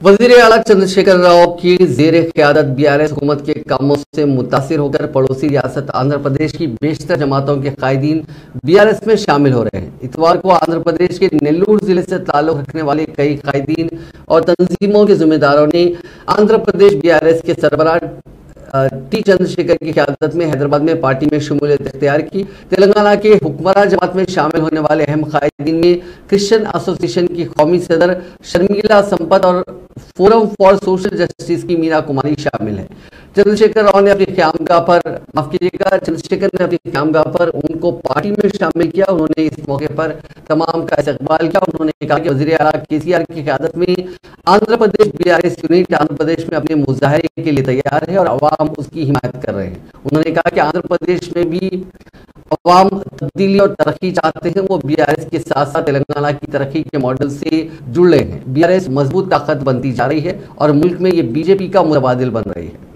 वजीर आला चंद्रशेखर राव की जेर क़यादत बीआरएस हुकूमत के कामों से मुतासिर होकर पड़ोसी रियासत आंध्र प्रदेश की बेशतर जमातों के कायदीन बीआरएस में शामिल हो रहे हैं। इतवार को आंध्र प्रदेश के नेल्लूर जिले से ताल्लुक रखने वाले कई कायदीन और तंजीमों के जिम्मेदारों ने आंध्र प्रदेश बीआरएस के सरबराह टी चंद्रशेखर की क़यादत में हैदराबाद में पार्टी में शमूलियत इख्तियार की। तेलंगाना के हुक्मरान जमात में शामिल होने वाले अहम कायदीन में क्रिश्चियन एसोसिएशन की कौमी सदर शर्मिला संपत और फोरम फॉर सोशल जस्टिस की मीरा कुमारी शामिल है। चंद्रशेखर ने अपनी क़यामगाह पर उनको पार्टी में शामिल किया। उन्होंने इस मौके पर तमाम का इस्तकबाल किया। उन्होंने कहा कि वज़ीर आला केसीआर की क़यादत में आंध्र प्रदेश बीआरएस यूनिट आंध्र प्रदेश में अपने मुजाहरे के लिए तैयार है और अवाम उसकी हिमायत कर रहे हैं। उन्होंने कहा कि आंध्र प्रदेश में भी अवाम तब्दीली और तरक्की चाहते हैं। वो बीआरएस के साथ साथ तेलंगाना की तरक्की के मॉडल से जुड़ रहे हैं। बीआरएस मजबूत ताकत बनती जा रही है और मुल्क में ये बीजेपी का मुतबादिल बन रही है।